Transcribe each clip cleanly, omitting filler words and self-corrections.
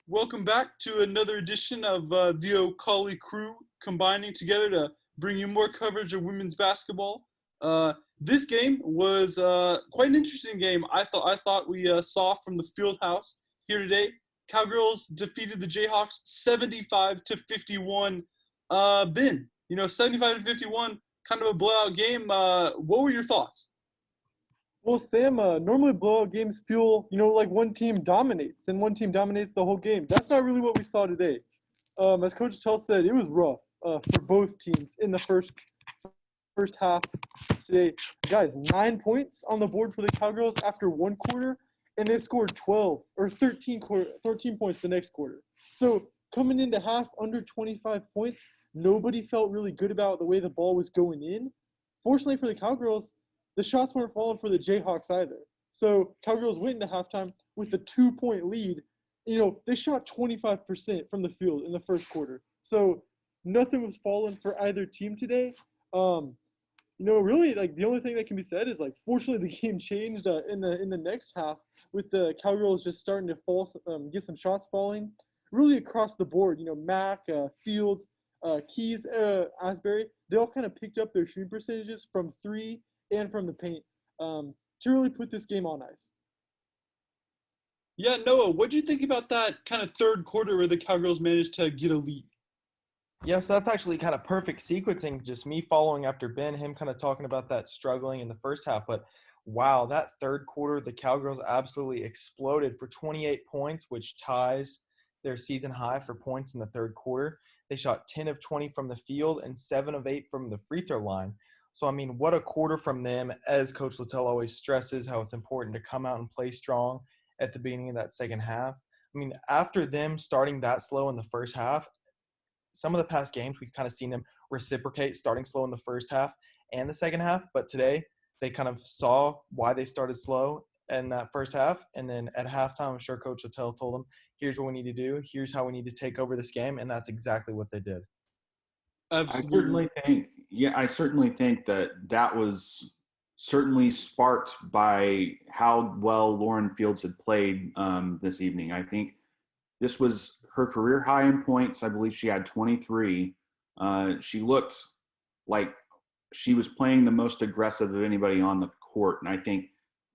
Welcome back to another edition of the O'Cauley crew combining together to bring you more coverage of women's basketball. This game was quite an interesting game. I thought we saw from the field house here today. Cowgirls defeated the Jayhawks 75-51. 75-51, kind of a blowout game. What were your thoughts? Well, Sam, normally blowout games feel, like one team dominates and one team dominates the whole game. That's not really what we saw today. As Coach Tell said, it was rough for both teams in the first half today. Guys, 9 points on the board for the Cowgirls after one quarter, and they scored 12 or 13 points the next quarter. So coming into half under 25 points, nobody felt really good about the way the ball was going in. Fortunately for the Cowgirls, the shots weren't falling for the Jayhawks either. So Cowgirls went into halftime with a 2-point lead. They shot 25% from the field in the first quarter. So nothing was falling for either team today. Really, like, the only thing that can be said is, like, fortunately the game changed in the next half with the Cowgirls just starting to get some shots falling really across the board. Mack, Fields, Keys, Asbury, they all kind of picked up their shooting percentages from three and from the paint to really put this game on ice. Yeah, Noah, what do you think about that kind of third quarter where the Cowgirls managed to get a lead? Yeah, so that's actually kind of perfect sequencing, just me following after Ben, him kind of talking about that struggling in the first half. But wow, that third quarter, the Cowgirls absolutely exploded for 28 points, which ties their season high for points in the third quarter. They shot 10 of 20 from the field and 7 of 8 from the free throw line. So, I mean, what a quarter from them, as Coach Littell always stresses how it's important to come out and play strong at the beginning of that second half. I mean, after them starting that slow in the first half, some of the past games, we've kind of seen them reciprocate, starting slow in the first half and the second half. But today, they kind of saw why they started slow in that first half. And then at halftime, I'm sure Coach Littell told them, here's what we need to do. Here's how we need to take over this game. And that's exactly what they did. Absolutely. I certainly think that was certainly sparked by how well Lauren Fields had played this evening. I think this was her career high in points. I believe she had 23. She looked like she was playing the most aggressive of anybody on the court. And I think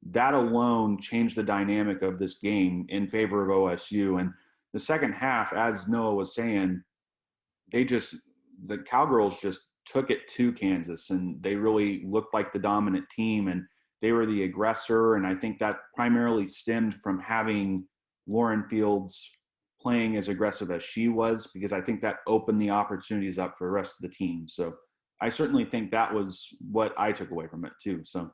that alone changed the dynamic of this game in favor of OSU. And the second half, as Noah was saying, the Cowgirls just took it to Kansas, and they really looked like the dominant team, and they were the aggressor. And I think that primarily stemmed from having Lauren Fields playing as aggressive as she was, because I think that opened the opportunities up for the rest of the team. So I certainly think that was what I took away from it too. So,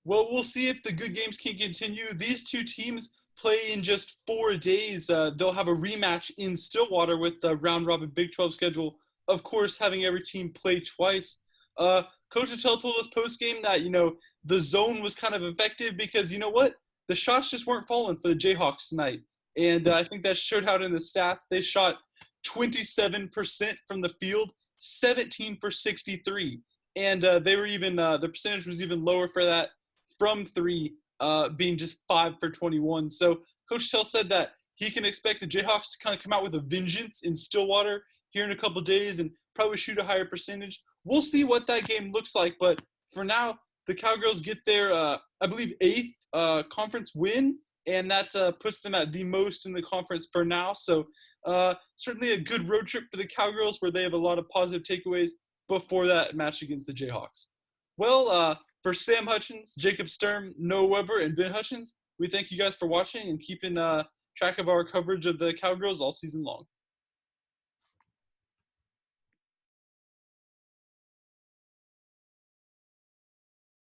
well, we'll see if the good games can continue. These two teams play in just 4 days. They'll have a rematch in Stillwater with the round-robin Big 12 schedule, of course, having every team play twice. Coach Attell told us post-game that, the zone was kind of effective because, you know what? The shots just weren't falling for the Jayhawks tonight. And I think that showed out in the stats. They shot 27% from the field, 17 for 63. And they were even the percentage was even lower for that from three, being just 5 for 21. So Coach Tell said that he can expect the Jayhawks to kind of come out with a vengeance in Stillwater here in a couple days and probably shoot a higher percentage. We'll see what that game looks like. But for now, the Cowgirls get their, I believe, 8th conference win. And that puts them at the most in the conference for now. So certainly a good road trip for the Cowgirls where they have a lot of positive takeaways before that match against the Jayhawks. Well, for Sam Hutchens, Jacob Sturm, Noah Weber, and Ben Hutchens, we thank you guys for watching and keeping track of our coverage of the Cowgirls all season long.